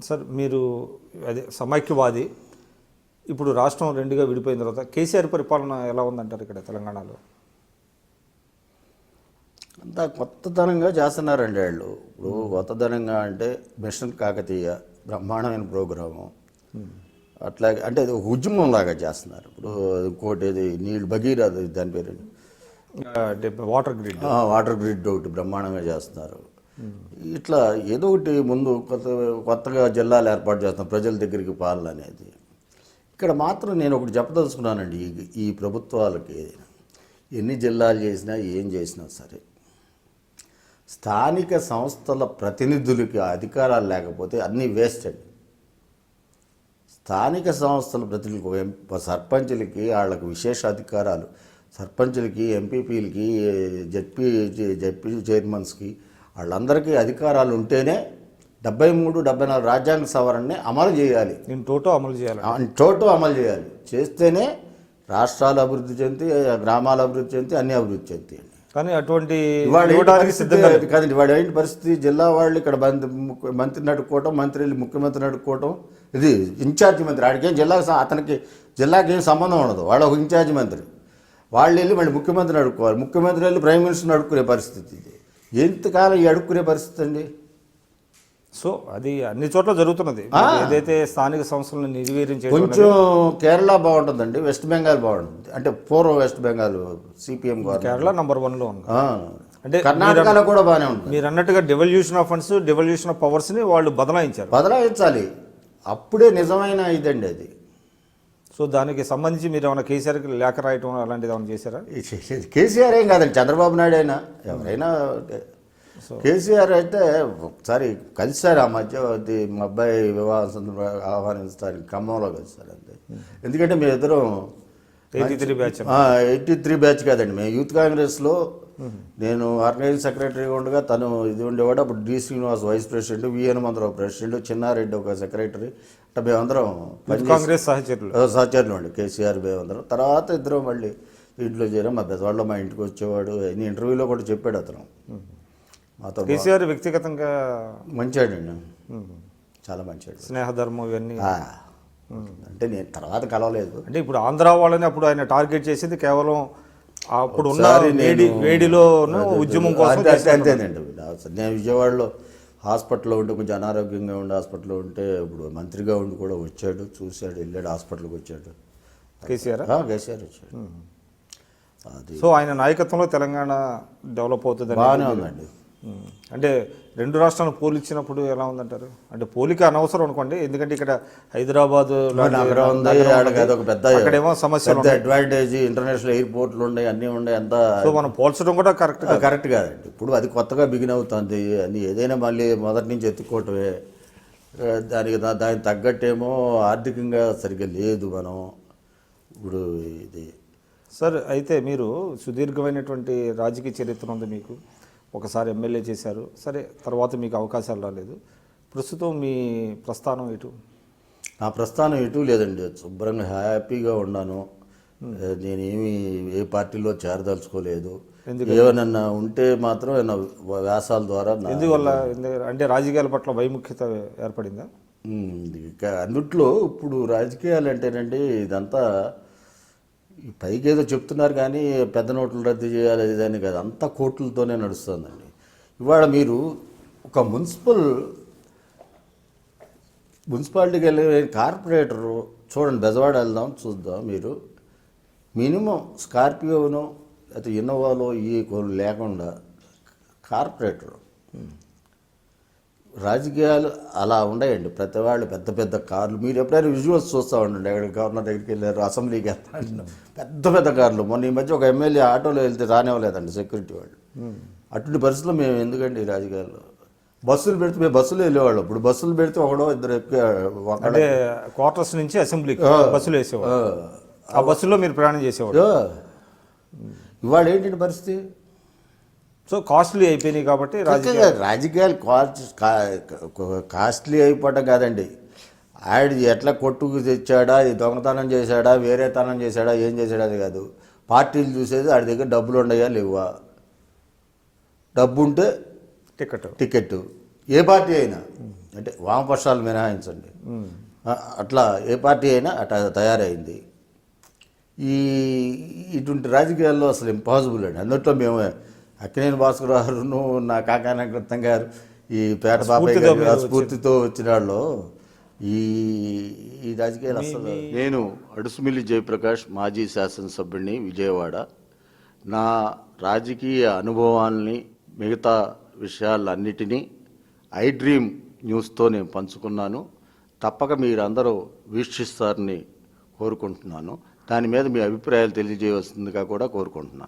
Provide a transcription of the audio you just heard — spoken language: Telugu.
సార్ మీరు అదే సమైక్యవాది, ఇప్పుడు రాష్ట్రం రెండుగా విడిపోయిన తర్వాత కేసీఆర్ పరిపాలన ఎలా ఉందంటారు ఇక్కడ తెలంగాణలో? అంతా కొత్తదనంగా చేస్తున్నారండి వాళ్ళు. ఇప్పుడు కొత్తదనంగా అంటే మిషన్ కాకతీయ బ్రహ్మాండమైన ప్రోగ్రాము, అట్లాగే అంటే అది ఉద్యమం లాగా చేస్తున్నారు. ఇప్పుడు ఇంకోటి ఇది నీళ్ళు భగీరథ, దాని పేరు వాటర్ గ్రిడ్ ఒకటి బ్రహ్మాండంగా చేస్తున్నారు. ఇట్లా ఏదో ఒకటి ముందు కొత్తగా జిల్లాలు ఏర్పాటు చేస్తున్నాం ప్రజల దగ్గరికి పాలన అనేది. ఇక్కడ మాత్రం నేను ఒకటి చెప్పదలుచుకున్నానండి, ఈ ప్రభుత్వాలకి ఎన్ని జిల్లాలు చేసినా ఏం చేసినా సరే స్థానిక సంస్థల ప్రతినిధులకి అధికారాలు లేకపోతే అన్నీ వేస్ట్ అండి. స్థానిక సంస్థల ప్రతినిధులకు సర్పంచులకి వాళ్ళకి విశేష అధికారాలు, సర్పంచులకి ఎంపీపీలకి జడ్పీ చైర్మన్స్కి వాళ్ళందరికీ అధికారాలు ఉంటేనే 73, 74 రాజ్యాంగ సవరణని అమలు చేయాలి. టోటో అమలు చేయాలి. చేస్తేనే రాష్ట్రాలు అభివృద్ధి చెంది, గ్రామాలు అభివృద్ధి చెంది, అన్ని అభివృద్ధి చెంది. కానీ అటువంటి కాదండి, వాడు ఏంటి పరిస్థితి? జిల్లా వాళ్ళు ఇక్కడ మంత్రిని అడుక్కోవటం, ముఖ్యమంత్రిని అడుక్కోవటం, ఇది ఇన్ఛార్జి మంత్రి. ఆడికేం అతనికి జిల్లాకి ఏం సంబంధం ఉండదు, వాడు ఒక ఇన్ఛార్జి మంత్రి. వాళ్ళు వెళ్ళి మళ్ళీ ముఖ్యమంత్రిని అడుక్కోవాలి, ముఖ్యమంత్రి వెళ్ళి ప్రైమ్ మినిస్టర్ని అడుక్కునే పరిస్థితి. ఇది ఎంతకాలం ఈ అడుక్కునే పరిస్థితి అండి? సో అది అన్ని చోట్ల జరుగుతున్నది. ఏదైతే స్థానిక సంస్థలను నిర్వీర్యం కొంచెం కేరళ బాగుంటుందండి, వెస్ట్ బెంగాల్ బాగుంటుంది. అంటే పూర్వ వెస్ట్ బెంగాల్ సిపిఎం కేరళ నంబర్ 1లో ఉంది. అంటే కర్ణాటకలో కూడా బాగానే ఉంటుంది. మీరు అన్నట్టుగా devolution of funds, devolution of పవర్స్ని వాళ్ళు బదలాయించాలి. అప్పుడే నిజమైన ఇదండి అది. సో దానికి సంబంధించి మీరు ఏమైనా కేసీఆర్కి లేఖ రాయటం అలాంటిది ఏమైనా చేశారా? కేసీఆర్ ఏం కాదండి, చంద్రబాబు నాయుడు అయినా ఎవరైనా. కేసీఆర్ అయితే ఒకసారి కలిశారు ఆ మధ్య, మా అబ్బాయి వివాహ సందర్భంగా ఆహ్వానించడానికి ఖమ్మంలో కలిశారు అంతే. ఎందుకంటే మేము ఇద్దరం 83 బ్యాచ్ కాదండి, మేము యూత్ కాంగ్రెస్లో నేను ఆర్గనైజింగ్ సెక్రటరీగా ఉండగా తను ఇది ఉండేవాడు. అప్పుడు డి శ్రీనివాస్ వైస్ ప్రెసిడెంట్, వి హనుమంతరావు ప్రెసిడెంట్, చిన్నారెడ్డి ఒక సెక్రటరీ. అంటే మేమందరం కాంగ్రెస్ సహచరులు అండి కేసీఆర్. మేమందరం తర్వాత ఇద్దరం మళ్ళీ ఇంట్లో చేరాం. మా పెద్దవాళ్ళు మా ఇంటికి వచ్చేవాడు. ఇంటర్వ్యూలో కూడా చెప్పాడు అతను మాతో. కేసీఆర్ వ్యక్తిగతంగా మంచివాడండి, చాలా మంచివాడు, స్నేహధర్మం ఇవన్నీ. అంటే నేను తర్వాత కలవలేదు. అంటే ఇప్పుడు ఆంధ్ర వాళ్ళని అప్పుడు ఆయన టార్గెట్ చేసింది కేవలం అప్పుడు ఉన్న వేడిలో ఉద్యమం కోసం. అంతేనండి. నేను విజయవాడలో హాస్పిటల్లో ఉంటే కొంచెం అనారోగ్యంగా ఉండి హాస్పిటల్లో ఉంటే ఇప్పుడు మంత్రిగా ఉండి కూడా వచ్చాడు, చూశాడు, వెళ్ళాడు, హాస్పిటల్కి వచ్చాడు. కేసీఆర్ వచ్చాడు. అది సో ఆయన నాయకత్వంలో తెలంగాణ డెవలప్ అవుతుంది, బాగానే ఉందండి. అంటే రెండు రాష్ట్రాలను పోలిచ్చినప్పుడు ఎలా ఉందంటారు? అంటే పోలిక అనవసరం అనుకోండి, ఎందుకంటే ఇక్కడ హైదరాబాద్ అక్కడేమో సమస్యలు, అడ్వాంటేజ్, ఇంటర్నేషనల్ ఎయిర్పోర్ట్లు ఉన్నాయి, అన్నీ ఉన్నాయి, అంతా. సో మనం పోల్చడం కూడా కరెక్ట్ కాదండి. ఇప్పుడు అది కొత్తగా బిగిన్ అవుతుంది అని ఏదైనా మళ్ళీ మొదటి నుంచి ఎత్తుకోవటమే. దానికి తగ్గట్టేమో ఆర్థికంగా సరిగ్గా లేదు మనం ఇప్పుడు ఇది. సార్ అయితే మీరు సుదీర్ఘమైనటువంటి రాజకీయ చరిత్ర ఉంది మీకు. ఒకసారి ఎమ్మెల్యే చేశారు, సరే, తర్వాత మీకు అవకాశాలు రాలేదు. ప్రస్తుతం మీ ప్రస్థానం ఎటు? నా ప్రస్థానం ఎటు లేదండి, శుభ్రంగా హ్యాపీగా ఉన్నాను. నేనేమి ఏ పార్టీలో చేరదలుచుకోలేదు. ఏమన్నా ఉంటే మాత్రం వ్యాసాల ద్వారా. ఎందువల్ల? అంటే రాజకీయాల పట్ల వైముఖ్యత ఏర్పడిందా? అందుట్లో ఇప్పుడు రాజకీయాలు అంటేనండి ఇదంతా పైకి ఏదో చెప్తున్నారు కానీ పెద్ద నోట్లు రద్దు చేయాలి ఇదని కాదు, అంతా కోట్లతోనే నడుస్తుందండి. ఇవాళ మీరు ఒక మున్సిపాలిటీకి వెళ్ళే కార్పొరేటరు చూడండి, బెజవాడ వెళ్దాం చూద్దాం, మీరు మినిమం స్కార్పియోనో లేకపోతే ఇన్నోవాలో ఈ లేకుండా కార్పొరేటరు. రాజకీయాలు అలా ఉన్నాయండి. ప్రతి వాళ్ళు పెద్ద పెద్ద కార్లు, మీరు ఎప్పుడైనా విజువల్స్ చూస్తూ ఉండండి. ఎక్కడ గవర్నర్ దగ్గరికి వెళ్ళారు, అసెంబ్లీకి వెళ్తారు, పెద్ద పెద్ద కార్లు. మొన్న ఈ మధ్య ఒక ఎమ్మెల్యే ఆటోలో వెళ్తే రానివ్వలేదండి సెక్యూరిటీ వాళ్ళు. అటువంటి పరిస్థితుల్లో మేము ఎందుకండి రాజకీయాల్లో? బస్సులు పెడితే మేము బస్సులో వెళ్ళేవాళ్ళు. ఇప్పుడు బస్సులు పెడితే ఒకడో ఇద్దరు అంటే క్వార్టర్స్ నుంచి అసెంబ్లీకి బస్సులు వేసేవాళ్ళు, ఆ బస్సులో మీరు ప్రయాణం చేసేవాళ్ళు. ఇవాళ ఏంటంటే పరిస్థితి? సో కాస్ట్లీ అయిపోయినాయి కాబట్టి రాజకీయాలు కాస్ట్లీ అయిపోవటం కాదండి. ఆడి ఎట్లా కొట్టుకు తెచ్చాడా, దొంగతనం చేశాడా, వేరే తనం చేశాడా, ఏం చేశాడా అది కాదు. పార్టీలు చూసేది ఆడి దగ్గర డబ్బులు ఉన్నాయా లేవా. డబ్బు ఉంటే టికెట్, ఏ పార్టీ అయినా అంటే వామపక్షాలు మినహాయించండి, అట్లా ఏ పార్టీ అయినా అట్లా తయారైంది. ఇటువంటి రాజకీయాల్లో అసలు ఇంపాసిబుల్ అండి. అందులో మేము అక్కినేని భాస్కర్ గారును, నా కాకాన కృతం గారు, ఈ పేట బాబాయ్ గారు స్ఫూర్తితో వచ్చిన వాళ్ళు ఈ రాజకీయాలు అసలు. నేను అడుసుమిల్లి జయప్రకాష్, మాజీ శాసనసభ్యుడిని, విజయవాడ. నా రాజకీయ అనుభవాల్ని, మిగతా విషయాలన్నిటినీ ఐ డ్రీమ్ న్యూస్తో నేను పంచుకున్నాను. తప్పక మీరందరూ వీక్షిస్తారని కోరుకుంటున్నాను. దాని మీద మీ అభిప్రాయాలు తెలియజేయవలసిందిగా కూడా కోరుకుంటున్నాను.